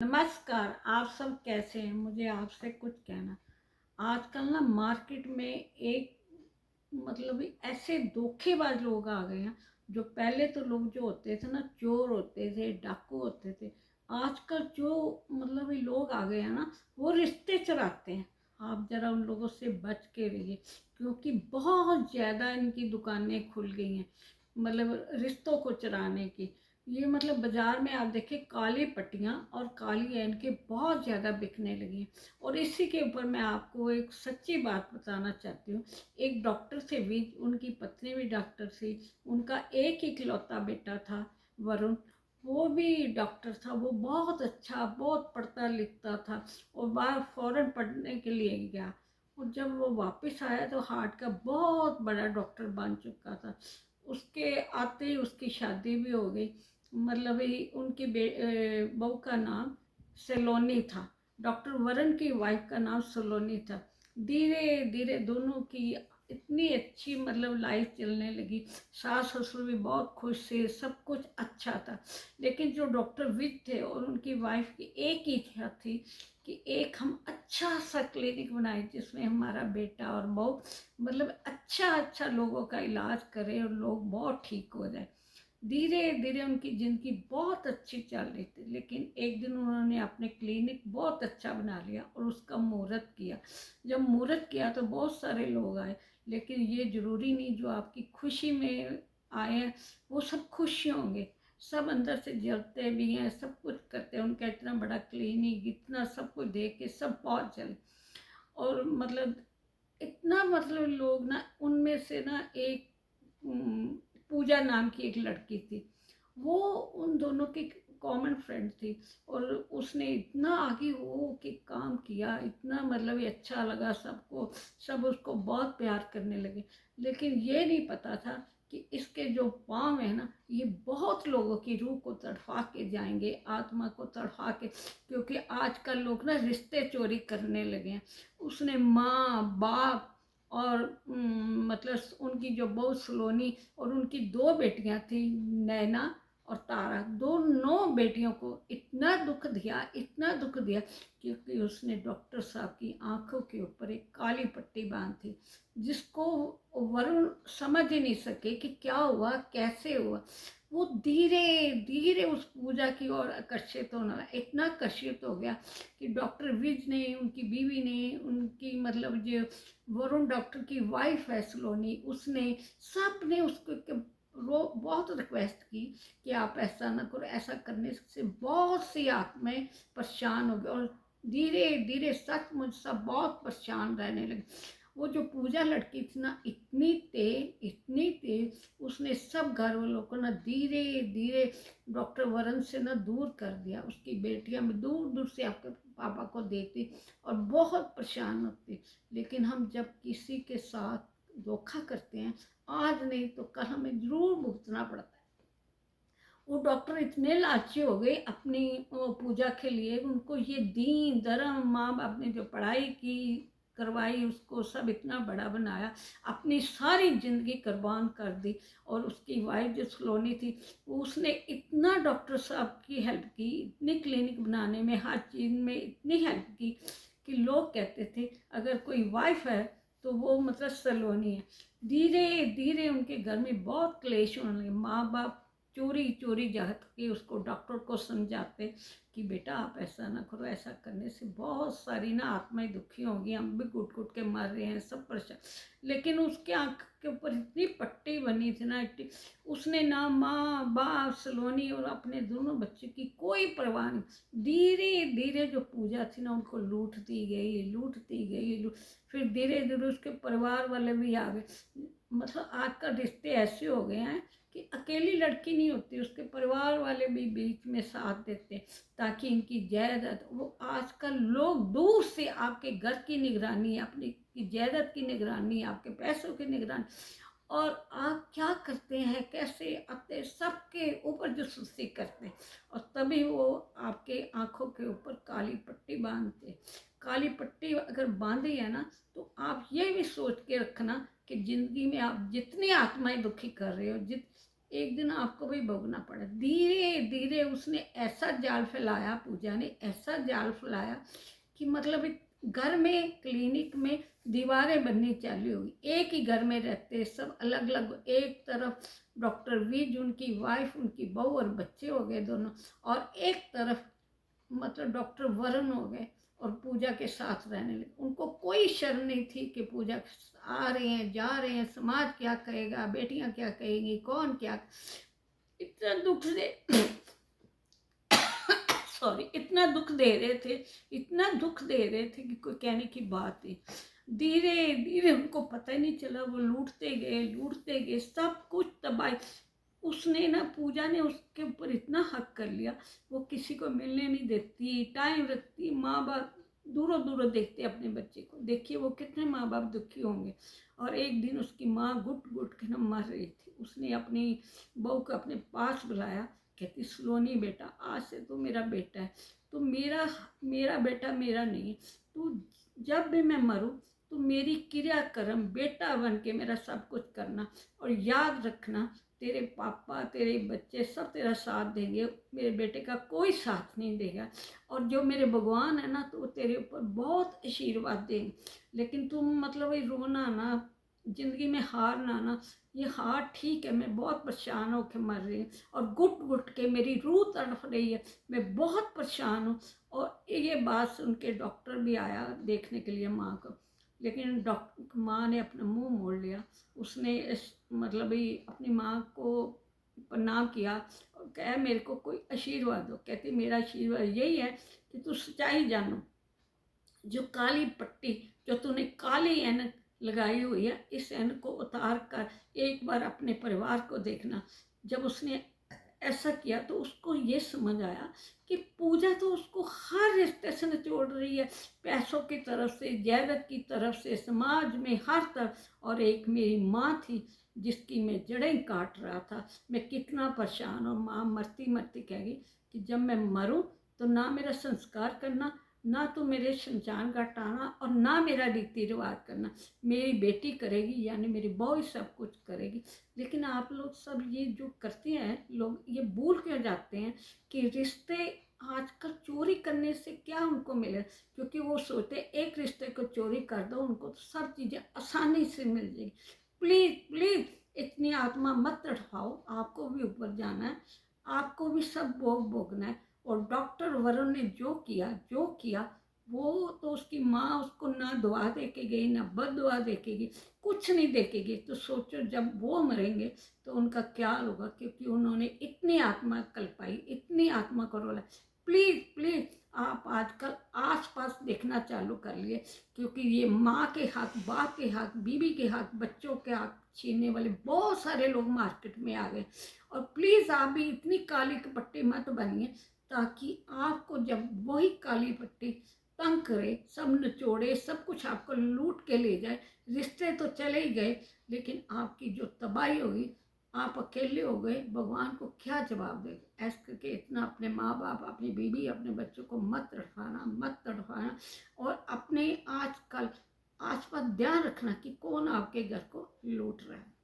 नमस्कार। आप सब कैसे हैं? मुझे आपसे कुछ कहना। आजकल ना मार्केट में एक मतलब ऐसे धोखेबाज लोग आ गए हैं। जो पहले तो लोग जो होते थे ना, चोर होते थे, डाकू होते थे। आजकल जो मतलब ये लोग आ गए हैं ना, वो रिश्ते चुराते हैं। आप जरा उन लोगों से बच के रहिए, क्योंकि बहुत ज़्यादा इनकी दुकानें खुल गई हैं, मतलब रिश्तों को चुराने की। ये मतलब बाजार में आप देखिए, काली पट्टियाँ और काली ऐन के बहुत ज़्यादा बिकने लगी हैं। और इसी के ऊपर मैं आपको एक सच्ची बात बताना चाहती हूँ। एक डॉक्टर थे भी, उनकी पत्नी भी डॉक्टर थी। उनका एक ही इकलौता बेटा था, वरुण। वो भी डॉक्टर था। वो बहुत अच्छा, बहुत पढ़ता लिखता था और बाहर फॉरेन पढ़ने के लिए गया। और जब वो वापस आया तो हार्ट का बहुत बड़ा डॉक्टर बन चुका था। उसके आते ही उसकी शादी भी हो गई। मतलब ही उनकी बहू का नाम सलोनी था। डॉक्टर वरुण की वाइफ का नाम सलोनी था। धीरे धीरे दोनों की इतनी अच्छी मतलब लाइफ चलने लगी। सास ससुर भी बहुत खुश थे, सब कुछ अच्छा था। लेकिन जो डॉक्टर विज थे और उनकी वाइफ की एक ही इच्छा थी कि एक हम अच्छा सा क्लिनिक बनाए, जिसमें हमारा बेटा और बहू मतलब अच्छा अच्छा लोगों का इलाज करें और लोग बहुत ठीक हो जाए। धीरे धीरे उनकी ज़िंदगी बहुत अच्छी चल रही थी। लेकिन एक दिन उन्होंने अपने क्लिनिक बहुत अच्छा बना लिया और उसका मुहूर्त किया। जब मुहूर्त किया तो बहुत सारे लोग आए। लेकिन ये ज़रूरी नहीं जो आपकी खुशी में आए हैं वो सब खुश होंगे। सब अंदर से जलते भी हैं, सब कुछ करते हैं। उनका इतना बड़ा क्लिनिक, इतना सब कुछ देख के सब बहुत जले। और मतलब इतना मतलब लोग ना, उनमें से ना एक पूजा नाम की एक लड़की थी। वो उन दोनों की कॉमन फ्रेंड थी। और उसने इतना आगे हो के काम किया, इतना मतलब ये अच्छा लगा सबको। सब उसको बहुत प्यार करने लगे। लेकिन ये नहीं पता था कि इसके जो पाँव है ना, ये बहुत लोगों की रूह को तड़फा के जाएंगे, आत्मा को तड़फा के। क्योंकि आजकल लोग ना रिश्ते चोरी करने लगे हैं। उसने माँ बाप और मतलब उनकी जो बहू सलोनी और उनकी दो बेटियां थी, नैना और तारा, दोनों बेटियों को इतना दुख दिया, इतना दुख दिया। क्योंकि उसने डॉक्टर साहब की आंखों के ऊपर एक काली पट्टी बांध थी, जिसको वरुण समझ ही नहीं सके कि क्या हुआ, कैसे हुआ। वो धीरे धीरे उस पूजा की ओर आकर्षित होना, इतना आकर्षित हो गया कि डॉक्टर विज ने, उनकी बीवी ने, उनकी मतलब जो वरुण डॉक्टर की वाइफ है सलोनी, उसने, सब ने उसको बहुत रिक्वेस्ट की कि आप ऐसा ना करो। ऐसा करने से बहुत सी आत्माएं परेशान हो गई। और धीरे धीरे सचमुच सब बहुत परेशान रहने लगे। वो जो पूजा लड़की थी ना, इतनी तेज, उसने सब घर वालों को ना धीरे धीरे डॉक्टर वरुण से ना दूर कर दिया। उसकी बेटियां भी दूर दूर से आपके पापा को देखती और बहुत परेशान होती। लेकिन हम जब किसी के साथ धोखा करते हैं, आज नहीं तो कल हमें जरूर भुगतना पड़ता है। वो डॉक्टर इतने लालची हो गए अपनी पूजा के लिए। उनको ये दीन धर्म, माँ बाप ने जो पढ़ाई की करवाई, उसको सब इतना बड़ा बनाया, अपनी सारी जिंदगी कुर्बान कर दी। और उसकी वाइफ जो सलोनी थी, उसने इतना डॉक्टर साहब की हेल्प की, इतनी क्लिनिक बनाने में, हर चीज़ में इतनी हेल्प की कि लोग कहते थे अगर कोई वाइफ है तो वो मतलब सलोनी है। धीरे धीरे उनके घर में बहुत क्लेश होने लगे। माँ बाप चोरी चोरी जाके उसको डॉक्टर को समझाते कि बेटा आप ऐसा ना करो, ऐसा करने से बहुत सारी ना आत्माएं दुखी होंगी, हम भी घुट घुट के मर रहे हैं, सब परेशान। लेकिन उसके आँख के ऊपर इतनी पट्टी बनी थी ना, उसने ना माँ बाप सलोनी और अपने दोनों बच्चों की कोई परवाह नहीं। धीरे धीरे जो पूजा थी ना, उनको लूटती गई, लूटती गई। फिर धीरे धीरे उसके परिवार वाले भी आ गए। मतलब आजकल रिश्ते ऐसे हो गए हैं कि अकेली लड़की नहीं होती, उसके परिवार वाले भी बीच में साथ देते हैं, ताकि इनकी जायदाद, वो आजकल लोग दूर से आपके घर की निगरानी, अपनी की जायदाद की निगरानी, आपके पैसों की निगरानी, और आप क्या करते हैं, कैसे आते, सबके ऊपर जासूसी करते हैं। और तभी वो आपके आंखों के ऊपर काली पट्टी बांधते हैं। काली पट्टी अगर बांधी है ना, तो आप ये भी सोच के रखना कि जिंदगी में आप जितनी आत्माएं दुखी कर रहे हो, एक दिन आपको भी भोगना पड़ा। धीरे धीरे उसने ऐसा जाल फैलाया, पूजा ने ऐसा जाल फैलाया कि मतलब घर में, क्लिनिक में दीवारें बननी चालू हुई। एक ही घर में रहते, सब अलग अलग, एक तरफ डॉक्टर विज, उनकी वाइफ, उनकी बहू और बच्चे हो गए दोनों, और एक तरफ मतलब डॉक्टर वरुण हो गए और पूजा के साथ रहने लगे। उनको कोई शर्म नहीं थी कि पूजा आ रहे हैं, जा रहे हैं, समाज क्या कहेगा, बेटियां क्या कहेंगी, कौन क्या। इतना दुख दे सॉरी, इतना दुख दे रहे थे, इतना दुख दे रहे थे कि कोई कहने की बात नहीं। धीरे धीरे उनको पता ही नहीं चला, वो लूटते गए, सब कुछ तबाही। उसने ना, पूजा ने उसके ऊपर इतना हक कर लिया, वो किसी को मिलने नहीं देती, टाइम रखती, माँ बाप दूरों दूरों देखते अपने बच्चे को। देखिए वो कितने माँ बाप दुखी होंगे। और एक दिन उसकी माँ घुट घुट के ना मर रही थी। उसने अपनी बहू को अपने पास बुलाया, कहती सलोनी बेटा, आज से तो मेरा बेटा है, तो मेरा मेरा बेटा मेरा नहीं, तो जब भी मैं मरूं तो मेरी क्रिया कर्म बेटा बन के मेरा सब कुछ करना, और याद रखना तेरे पापा, तेरे बच्चे सब तेरा साथ देंगे, मेरे बेटे का कोई साथ नहीं देगा। और जो मेरे भगवान है ना, तो वो तेरे ऊपर बहुत आशीर्वाद देंगे। लेकिन तुम मतलब ये रोना ना, जिंदगी में हारना ना, ये हार ठीक है, मैं बहुत परेशान होकर मर रही हूँ और घुट घुट के मेरी रूह तड़फ रही है, मैं बहुत परेशान हूँ। और ये बात सुन के डॉक्टर भी आया देखने के लिए माँ को, लेकिन डॉक्टर माँ ने अपना मुंह मोड़ लिया। उसने मतलब ही अपनी माँ को प्रणाम किया और कहा मेरे को कोई आशीर्वाद दो। कहती मेरा आशीर्वाद यही है कि तू सच्चाई जानो, जो काली पट्टी, जो तूने काली ऐनक लगाई हुई है, इस ऐनक को उतार कर एक बार अपने परिवार को देखना। जब उसने ऐसा किया तो उसको ये समझ आया कि पूजा तो उसको हर रिश्ते से निचोड़ रही है, पैसों की तरफ से, जायदाद की तरफ से, समाज में हर तरफ। और एक मेरी माँ थी जिसकी मैं जड़ें काट रहा था, मैं कितना परेशान। और माँ मरती मरती कहेगी कि जब मैं मरूं तो ना मेरा संस्कार करना, ना तो मेरे शमशान घाट आना, और ना मेरा रीति रिवाज करना, मेरी बेटी करेगी, यानी मेरी बहू ही सब कुछ करेगी। लेकिन आप लोग सब ये जो करते हैं, लोग ये भूल क्यों जाते हैं कि रिश्ते आजकल चोरी करने से क्या उनको मिले, क्योंकि वो सोचते एक रिश्ते को चोरी कर दो, उनको तो सब चीज़ें आसानी से मिल जाएगी। प्लीज़ प्लीज़ इतनी आत्मा मत तड़पाओ, आपको भी ऊपर जाना है, आपको भी सब भोग भोगना है। और डॉक्टर वरुण ने जो किया वो तो उसकी माँ उसको ना दुआ दे के गई, ना बद दुआ दे के गई, कुछ नहीं दे के गई। तो सोचो जब वो मरेंगे तो उनका क्या होगा, क्योंकि उन्होंने इतनी आत्मा कल्पाई, इतनी आत्मा को रोला। प्लीज़ प्लीज़ आप आजकल आसपास देखना चालू कर लिए, क्योंकि ये माँ के हाथ, बाप के हाथ, बीवी के हाथ, बच्चों के हाथ छीनने वाले बहुत सारे लोग मार्केट में आ गए। और प्लीज़ आप भी इतनी काली पट्टी मत बनिए, ताकि आपको जब वही काली पट्टी तंग करे, सब निचोड़े, सब कुछ आपको लूट के ले जाए, रिश्ते तो चले ही गए, लेकिन आपकी जो तबाही होगी, आप अकेले हो गए, भगवान को क्या जवाब देगा। ऐसे करके इतना अपने माँ बाप, अपनी बीवी, अपने बच्चों को मत तड़पाना, मत तड़पाना। और अपने आजकल आसपास ध्यान रखना कि कौन आपके घर को लूट रहा है।